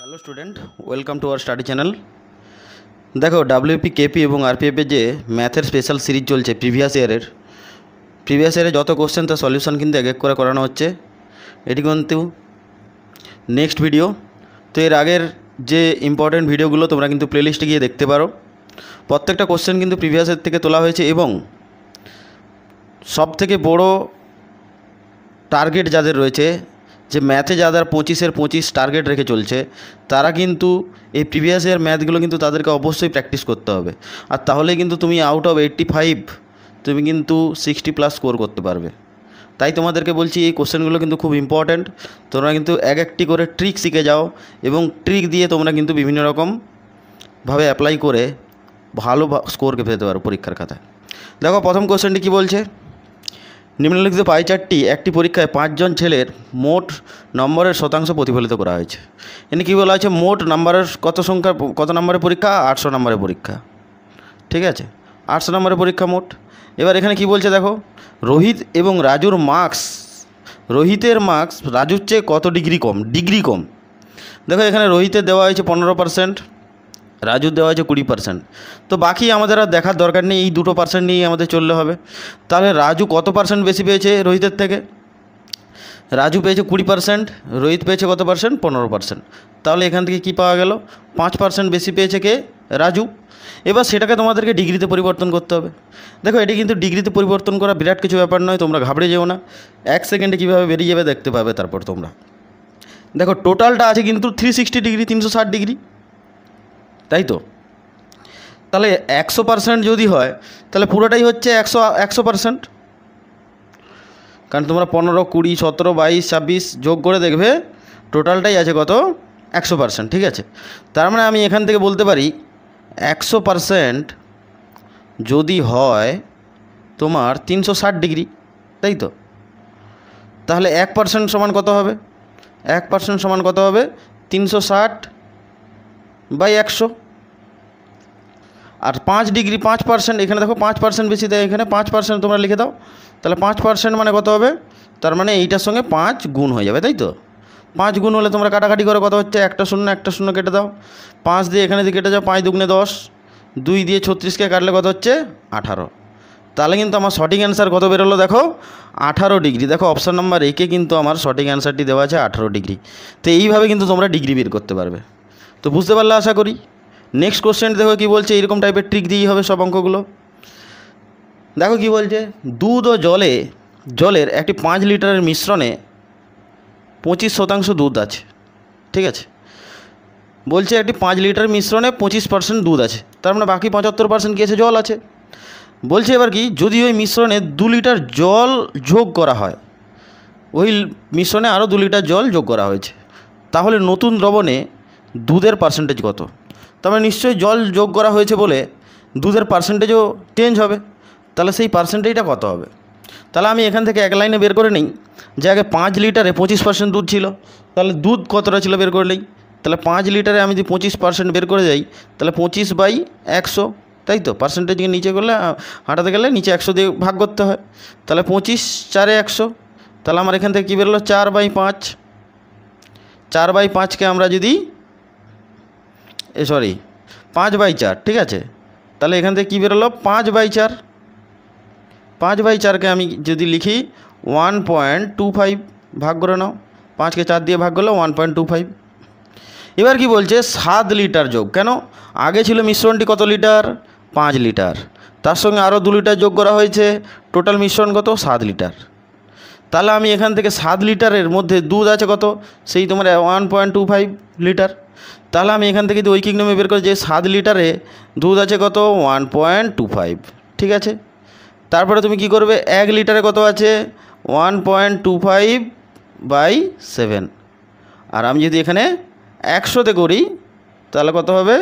Hello student, welcome to our study channel. দেখো, WP, KP এবং আরপিএফের যে ম্যাথের স্পেশাল সিরিজ চলছে প্রিভিয়াস ইয়ারে যত কোশ্চেন তার সলিউশন কিন্তু এক এক করে করানো হচ্ছে। এটি কিন্তু নেক্সট ভিডিও। তো এর আগের যে ইম্পর্টেন্ট ভিডিওগুলো তোমরা কিন্তু প্লেলিস্টে গিয়ে দেখতে পারো। প্রত্যেকটা কোশ্চেন কিন্তু প্রিভিয়াসের থেকে তোলা হয়েছে এবং সবথেকে বড় টার্গেট যাদের রয়েছে, যে ম্যাথে যাদের 25-এর 25 টার্গেট রেখে চলছে, তারা কিন্তু এই প্রিভিয়াস ইয়ার ম্যাথগুলো কিন্তু তাদেরকে অবশ্যই প্র্যাকটিস করতে হবে। আর তাহলেই কিন্তু তুমি আউট অফ 85 তুমি কিন্তু 60+ স্কোর করতে পারবে। তাই তোমাদেরকে বলছি, এই কোশ্চেনগুলো কিন্তু খুব ইম্পর্ট্যান্ট। তোমরা কিন্তু এক একটি করে ট্রিক শিখে যাও এবং ট্রিক দিয়ে তোমরা কিন্তু বিভিন্ন রকমভাবে অ্যাপ্লাই করে ভালো স্কোরকে পেতে পারো পরীক্ষার খাতায়। দেখো, প্রথম কোশ্চেনটি কী বলছে, নিম্নলিখিত পাই চার্টটি একটি পরীক্ষায় 5 জন ছেলের মোট নম্বরের শতাংশ প্রতিফলিত করা হয়েছে। এখানে কী বলা হয়েছে, মোট নম্বরের কত নম্বরের পরীক্ষা? 800 নম্বরের পরীক্ষা। ঠিক আছে, 800 নম্বরের পরীক্ষা মোট। এবার এখানে কি বলছে দেখো, রোহিত এবং রাজুর মার্কস, রোহিতের মার্কস রাজুর চেয়ে কত ডিগ্রি কম। দেখো, এখানে রোহিতের দেওয়া হয়েছে 15%, রাজুর দেওয়া হয়েছে 20%। তো বাকি আমাদের আর দেখার দরকার নেই, এই 2% নিয়েই আমাদের চললে হবে। তাহলে রাজু কত পার্সেন্ট বেশি পেয়েছে রোহিতের থেকে? রাজু পেয়েছে 20%, রোহিত পেয়েছে কত পার্সেন্ট? 15%। তাহলে এখান থেকে কি পাওয়া গেল? 5% বেশি পেয়েছে কে? রাজু। এবার সেটাকে তোমাদেরকে ডিগ্রিতে পরিবর্তন করতে হবে। দেখো, এটি কিন্তু ডিগ্রিতে পরিবর্তন করা বিরাট কিছু ব্যাপার নয়, তোমরা ঘাবড়ে যেও না। 1 সেকেন্ডে কীভাবে বেরিয়ে যাবে দেখতে পাবে। তারপর তোমরা দেখো, টোটালটা আছে কিন্তু 360 ডিগ্রি, 360 ডিগ্রি, তাই তো? তাহলে 100% যদি হয় তাহলে পুরোটাই হচ্ছে 100%। কারণ তোমরা 15, 20, 17, 22, 26 যোগ করে দেখবে টোটালটাই আছে কত? 100%। ঠিক আছে, তার মানে আমি এখান থেকে বলতে পারি 100% যদি হয় তোমার 360 ডিগ্রি, তাই তো? তাহলে 1% সমান কত হবে? 1% সমান কত হবে? 360/100। আর 5 ডিগ্রি 5%, এখানে দেখো 5% বেশি দেয়, এখানে 5% তোমরা লিখে দাও। তাহলে 5% মানে কত হবে? তার মানে এইটার সঙ্গে 5 গুণ হয়ে যাবে, তাই তো? 5 গুণ হলে তোমরা কাটাকাটি করে কত হচ্ছে? একটা শূন্য কেটে দাও, 5 দিয়ে এখানে দিয়ে কেটে যাও, 5 দুগুণে 10, 2 দিয়ে 36কে কাটলে কত হচ্ছে? 18। তাহলে কিন্তু আমার সঠিক অ্যান্সার কত বেরোলো দেখো? 18 ডিগ্রি। দেখো, অপশান নাম্বার একে কিন্তু আমার সঠিক অ্যান্সারটি দেওয়া আছে 18 ডিগ্রি। তো এইভাবে কিন্তু তোমরা ডিগ্রি বের করতে পারবে। তো বুঝতে পারলে আশা করি। নেক্সট কোশ্চেন দেখো কী বলছে, এইরকম টাইপের ট্রিক দিয়েই হবে সব অঙ্কগুলো। দেখো কি বলছে, দুধ ও জলের একটি 5 লিটারের মিশ্রণে 25% দুধ আছে। ঠিক আছে, বলছে একটি 5 লিটার মিশ্রণে 25% দুধ আছে, তার মানে বাকি 75% কী আছে? জল আছে। বলছে এবার কি, যদি ওই মিশ্রণে 2 লিটার জল যোগ করা হয়, ওই মিশ্রণে আরও 2 লিটার জল যোগ করা হয়েছে, তাহলে নতুন দ্রবণে দুধের পার্সেন্টেজ কত? তার মানে নিশ্চয়ই জল যোগ করা হয়েছে বলে দুধের পার্সেন্টেজও চেঞ্জ হবে। তাহলে সেই পার্সেন্টেজটা কত হবে? তাহলে আমি এখান থেকে এক লাইনে বের করে নিই যে আগে 5 লিটারে 25% দুধ ছিল, তাহলে দুধ কতটা ছিল বের করে নিই। তাহলে 5 লিটারে আমি যদি 25% বের করে যাই, তাহলে 25/100, তাই তো? পার্সেন্টেজকে নিচে করলে, হাঁটাতে গেলে নিচে 100 দিয়ে ভাগ করতে হয়। তাহলে 25 4 100, তাহলে আমার এখান থেকে কী বেরোলো? 4/5। 4/5কে আমরা যদি 5/4, ঠিক আছে? তাহলে এখান থেকে কী বেরোলো? 5/4। 5/4কে আমি যদি লিখি 1.25, ভাগ করে নাও, 5কে 4 দিয়ে ভাগ করলে 1.25। এবার কি বলছে, 7 লিটার যোগ। কেন? আগে ছিল মিশ্রণটি কত লিটার? 5 লিটার, তার সঙ্গে আরও 2 লিটার যোগ করা হয়েছে, টোটাল মিশ্রণ কত? 7 লিটার। তাহলে আমি এখান থেকে 7 লিটারের মধ্যে দুধ আছে কত? সেই তোমার 1.25 লিটার। তাহলে আমি এখান থেকে যদি ঐকিক নিয়মে বের করি যে 7 লিটারে দুধ আছে কত? 1.25। ঠিক আছে, তারপরে তুমি কি করবে? 1 লিটারে কত আছে? 1.25/7। আর আমি যদি এখানে 100তে করি তাহলে কত হবে?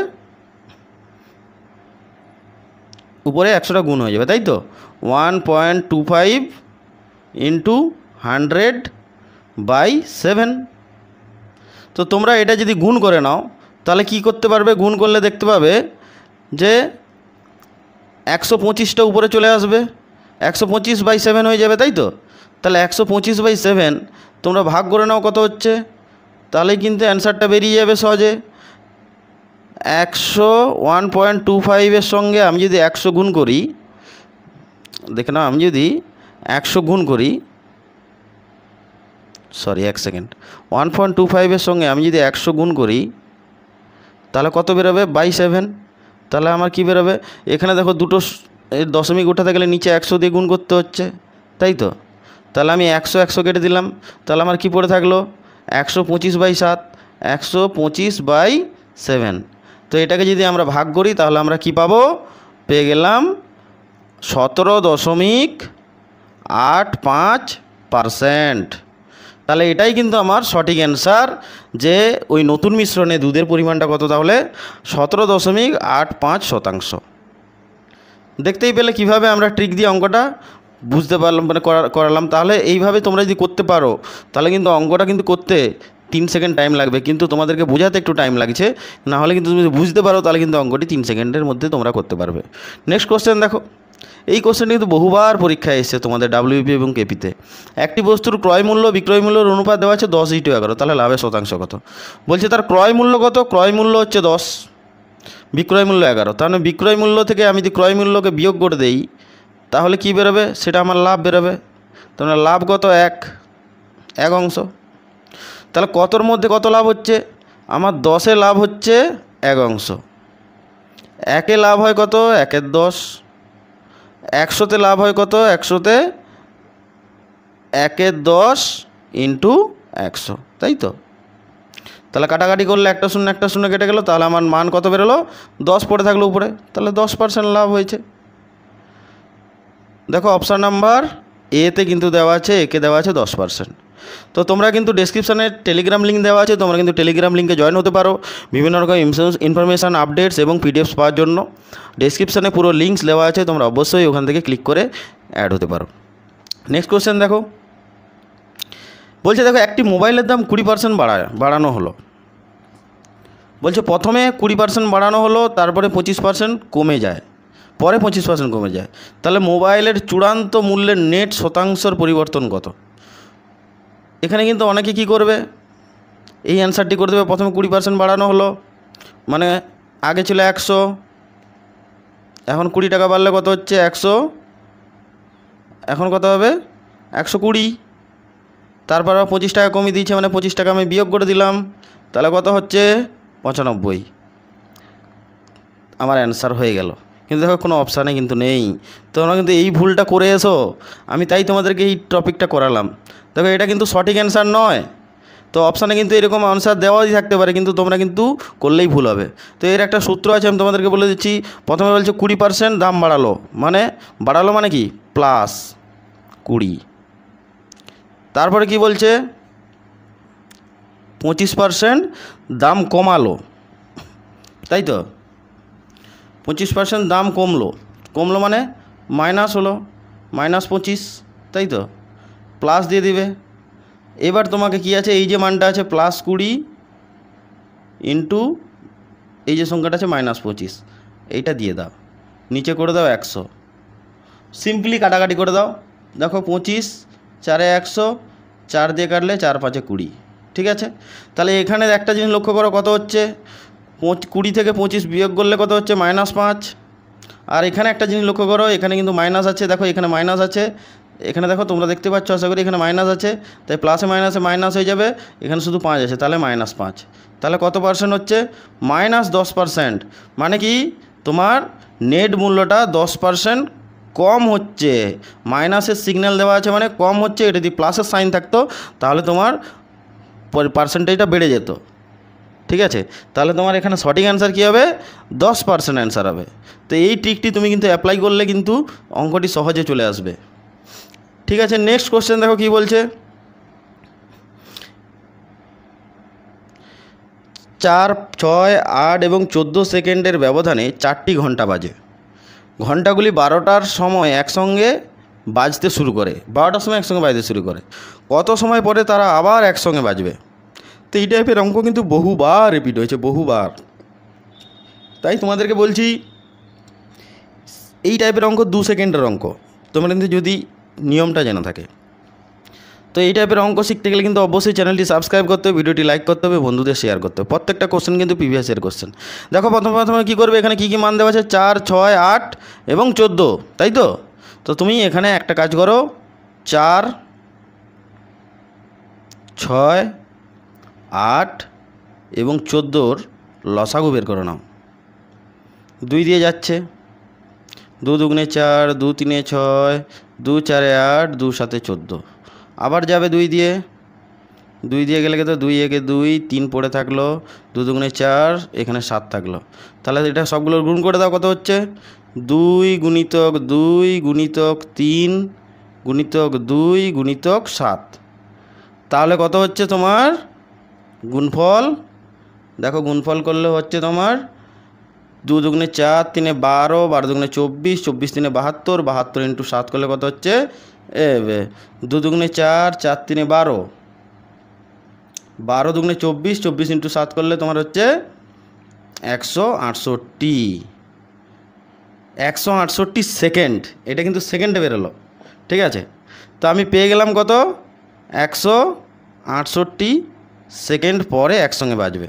উপরে 100টা গুণ হয়ে যাবে, তাই তো? 1.25 × 100/7। তো তোমরা এটা যদি গুণ করে নাও তাহলে কি করতে পারবে? গুণ করলে দেখতে পাবে যে 125টা উপরে চলে আসবে, 125/7 হয়ে যাবে, তাই তো? তাহলে 125/7 তোমরা ভাগ করে নাও, কত হচ্ছে? তাহলে কিন্তু অ্যান্সারটা বেরিয়ে যাবে সহজে। 101.25 সঙ্গে আমি যদি 100 গুণ করি, দেখে নাও, আমি যদি 100 গুণ করি, সরি 1 সেকেন্ড, 1.25 সঙ্গে আমি যদি 100 গুণ করি তাহলে কত বেরোবে? 7। তাহলে আমার কি বেরোবে? এখানে দেখো দুটো দশমিক উঠাতে গেলে নিচে 100 দিয়ে গুণ করতে হচ্ছে, তাই তো? তাহলে আমি 100 কেটে দিলাম, তাহলে আমার কি পড়ে থাকলো? 125/7, 125/7। তো এটাকে যদি আমরা ভাগ করি তাহলে আমরা কি পাবো? পেয়ে গেলাম 17.85%। তাহলে এটাই কিন্তু আমার সঠিক অ্যান্সার, যে ওই নতুন মিশ্রণে দুধের পরিমাণটা কত? তাহলে 17.85%। দেখতেই পেলে কিভাবে আমরা ট্রিক দিয়ে অঙ্কটা বুঝতে পারলাম, মানে করালাম। তাহলে এইভাবে তোমরা যদি করতে পারো তাহলে কিন্তু অঙ্কটা কিন্তু করতে 3 সেকেন্ড টাইম লাগবে, কিন্তু তোমাদেরকে বোঝাতে একটু টাইম লাগছে। না হলে কিন্তু তুমি বুঝতে পারো তাহলে কিন্তু অঙ্কটি 3 সেকেন্ডের মধ্যে তোমরা করতে পারবে। নেক্সট কোশ্চেন দেখো। এই কোশ্চেনটি কিন্তু বহুবার পরীক্ষায় এসেছে তোমাদের ডাব্লিউপি এবং কেপিতে। একটি বস্তুর ক্রয় মূল্য বিক্রয় মূল্যের অনুপাত দেওয়া আছে 10:11, তাহলে লাভের শতাংশ কত? বলছে তার ক্রয় মূল্য কত? ক্রয় মূল্য হচ্ছে 10, বিক্রয় মূল্য 11। তাহলে বিক্রয় মূল্য থেকে আমি যদি ক্রয় মূল্যকে বিয়োগ করে দেই তাহলে কি বেরোবে? সেটা আমার লাভ বেরোবে। তাহলে লাভ কত? 1 অংশ। তাহলে কতর মধ্যে কত লাভ হচ্ছে? আমার 10-এ লাভ হচ্ছে 1 অংশ। 1-এ লাভ হয় কত? 1-এর 10। 100-তে লাভ হয় কত? 100-তে 1-এর 10 ইন্টু 100, তাই তো? তাহলে কাটাকাটি করলে একটা শূন্য কেটে গেল, তাহলে আমার মান কত বেরোলো? 10 পড়ে থাকলো উপরে, তাহলে 10% লাভ হয়েছে। দেখো অপশান নাম্বার এতে কিন্তু দেওয়া আছে, একে দেওয়া আছে 10%। তো তোমরা কিন্তু ডেসক্রিপশানে টেলিগ্রাম লিঙ্ক দেওয়া আছে, তোমরা কিন্তু টেলিগ্রাম লিঙ্কে জয়েন হতে পারো বিভিন্ন রকম ইনফরমেশান, আপডেটস এবং পিডিএফস পাওয়ার জন্য। ডেসক্রিপশানে পুরো লিঙ্কস দেওয়া আছে, তোমরা অবশ্যই ওখান থেকে ক্লিক করে অ্যাড হতে পারো। নেক্সট কোশ্চেন দেখো। বলছে দেখো একটি মোবাইলের দাম 20% বাড়ানো হলো। বলছে প্রথমে 20% বাড়ানো হলো, তারপরে 25% কমে যায়, পরে 25% কমে যায়। তাহলে মোবাইলের চূড়ান্ত মূল্যের নেট শতাংশের পরিবর্তন কত? এখানে কিন্তু অনেকে কি করবে? এই অ্যান্সারটি করে দেবে। প্রথমে 20% বাড়ানো হলো, মানে আগে ছিল 100, এখন 20 টাকা বাড়লে কত হচ্ছে? 100, এখন কত হবে? 120। তারপর 25 টাকা কমিয়ে দিয়েছে, মানে 25 টাকা আমি বিয়োগ করে দিলাম, তাহলে কত হচ্ছে? 95। আমার অ্যান্সার হয়ে গেল। কিন্তু দেখো কোনো অপশানে কিন্তু নেই, তোমরা কিন্তু এই ভুলটা করে এসো। আমি তাই তোমাদেরকে এই টপিকটা করালাম। দেখো এটা কিন্তু সঠিক অ্যান্সার নয়। তো অপশানে কিন্তু এরকম আনসার দেওয়াই থাকতে পারে, কিন্তু তোমরা কিন্তু করলেই ভুল হবে। তো এর একটা সূত্র আছে, আমি তোমাদেরকে বলে দিচ্ছি। প্রথমে বলছে 20% দাম বাড়ালো মানে কি? প্লাস 20। তারপরে কি বলছে? 25% দাম কমালো, তাই তো? 25% দাম কমলো মানে মাইনাস হলো, -25, তাই তো? প্লাস দিয়ে দিবে। এবার তোমাকে কি আছে? এই যে মানটা আছে +20 ইন্টু এই যে সংখ্যাটা আছে -25, এইটা দিয়ে দাও, নিচে করে দাও 100। সিম্পলি কাটাকাটি করে দাও। দেখো 25, 4-এ 100, 4 দিয়ে কাটলে 4-5-এ 20, ঠিক আছে? তাহলে এখানে একটা জিনিস লক্ষ্য করো, কত হচ্ছে? 20 থেকে 25 বিয়োগ করলে কত হচ্ছে? -5। আর এখানে একটা জিনিস লক্ষ্য করো, এখানে কিন্তু মাইনাস আছে। দেখো এখানে মাইনাস আছে, এখানে দেখো তোমরা দেখতে পাচ্ছ আশা করি, এখানে মাইনাস আছে, তাই প্লাসে মাইনাসে মাইনাস হয়ে যাবে। এখানে শুধু 5 আছে, তাহলে -5। তাহলে কত পার্সেন্ট হচ্ছে? -10%। মানে কি? তোমার নেট মূল্যটা 10% কম হচ্ছে। মাইনাসের সিগন্যাল দেওয়া আছে মানে কম হচ্ছে। এটা যদি প্লাসের সাইন থাকতো তাহলে তোমার পার্সেন্টেজটা বেড়ে যেত, ঠিক আছে? তাহলে তোমার এখানে সঠিক অ্যান্সার কী হবে? 10% অ্যান্সার হবে। তো এই ট্রিকটি তুমি কিন্তু অ্যাপ্লাই করলে কিন্তু অঙ্কটি সহজে চলে আসবে, ঠিক আছে? নেক্সট কোশ্চেন দেখো কি বলছে। 4, 6, 8 এবং 14 সেকেন্ডের ব্যবধানে 4টি ঘন্টা বাজে। ঘন্টাগুলি 12টার সময় একসঙ্গে বাজতে শুরু করে, 12টার সময় একসঙ্গে বাজতে শুরু করে। কত সময় পরে তারা আবার একসঙ্গে বাজবে? তো এই টাইপের অঙ্ক কিন্তু বহুবার রিপিট হয়েছে, বহুবার। তাই তোমাদেরকে বলছি, এই টাইপের অঙ্ক 2 সেকেন্ডের অঙ্ক তোমরা কিন্তু যদি নিয়মটা জানা থাকে। তো এই টাইপের অঙ্ক শিখতে গেলে কিন্তু অবশ্যই চ্যানেলটি সাবস্ক্রাইব করতে হবে, ভিডিওটি লাইক করতে হবে, বন্ধুদের শেয়ার করতে হবে। প্রত্যেকটা কোশ্চেন কিন্তু প্রিভিয়াস ইয়ার কোশ্চেন। দেখো প্রথমে কী করবে, এখানে কী কী মান দেওয়া আছে, 4, 6, 8 এবং 14, তাই তো? তো তুমি এখানে একটা কাজ করো, 4, 6, 8 এবং 14 লসাগু বের করে নাও। 2 দিয়ে যাচ্ছে, 2 দুগুণে 4, 2 তিনে 6, 2 চারে 8, 2 সাতে 14। আবার যাবে 2 দিয়ে গেলে তো 2 একে 2, 3 পড়ে থাকলো, 2 দুগুণে 4, এখানে 7 থাকলো। তাহলে এটা সবগুলোর গুণ করে দাও, কত হচ্ছে? 2 গুণিতক 2 গুণিতক 3 গুণিতক 2 গুণিতক 7। তাহলে কত হচ্ছে তোমার গুণফল? দেখো গুণফল করলে হচ্ছে তোমার 2 দুগুণে 4, 3 12, 12 দুগুণে 24, 24 3 72, 72 ইন্টু 7 করলে কত হচ্ছে? 2 দুগুণে 4, 4 3 12, 12 দুগুণে 24, 24 ইন্টু 7 করলে তোমার হচ্ছে 168। 168 সেকেন্ড, এটা কিন্তু সেকেন্ডে বেরোলো, ঠিক আছে? তো আমি পেয়ে গেলাম কত? 168 সেকেন্ড পরে একসঙ্গে বাজবে।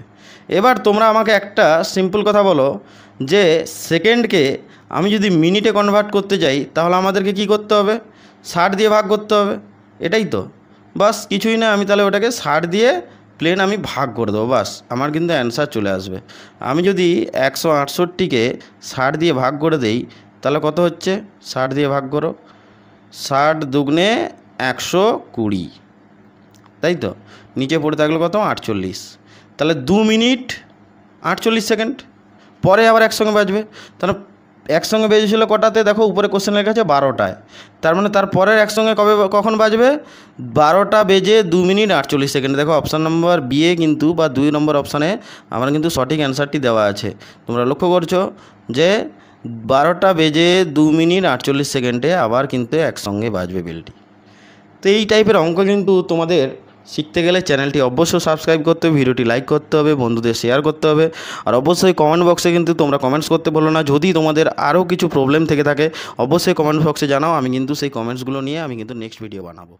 এবার তোমরা আমাকে একটা সিম্পল কথা বলো যে সেকেন্ডকে আমি যদি মিনিটে কনভার্ট করতে যাই তাহলে আমাদেরকে কি করতে হবে? 60 দিয়ে ভাগ করতে হবে, এটাই তো। বাস কিছুই না, আমি তাহলে ওটাকে 60 দিয়ে প্লেন আমি ভাগ করে দেবো, বাস আমার কিন্তু অ্যান্সার চলে আসবে। আমি যদি 168কে 60 দিয়ে ভাগ করে দেই তাহলে কত হচ্ছে? 60 দিয়ে ভাগ করো, 60 দুগুণে 120, তাই তো? নিচে পড়ে থাকলো কত? 48। তাহলে 2 মিনিট 48 সেকেন্ড পরে আবার একসঙ্গে বাজবে। তাহলে একসঙ্গে বেজেছিল কটাতে? দেখো উপরে কোশ্চেন লেখা আছে 12টায়। তার মানে তারপরের একসঙ্গে কখন বাজবে? 12টা বেজে 2 মিনিট 48 সেকেন্ড। দেখো অপশান নম্বর বিয়ে কিন্তু বা 2 নম্বর অপশানে আমার কিন্তু সঠিক অ্যান্সারটি দেওয়া আছে। তোমরা লক্ষ্য করছো যে 12টা বেজে 2 মিনিট 48 সেকেন্ডে আবার কিন্তু একসঙ্গে বাজবে বেলটি। তো এই টাইপের অঙ্ক কিন্তু তোমাদের শিখতে গেলে চ্যানেলটি অবশ্যই সাবস্ক্রাইব করতে হবে, ভিডিওটি লাইক করতে হবে, বন্ধুদের শেয়ার করতে হবে। আর অবশ্যই কমেন্ট বক্সে কিন্তু তোমরা কমেন্টস করতে বলো না। যদি তোমাদের আরও কিছু প্রবলেম থেকে থাকে অবশ্যই কমেন্ট বক্সে জানাও, আমি কিন্তু সেই কমেন্টসগুলো নিয়ে আমি কিন্তু নেক্সট ভিডিও বানাবো।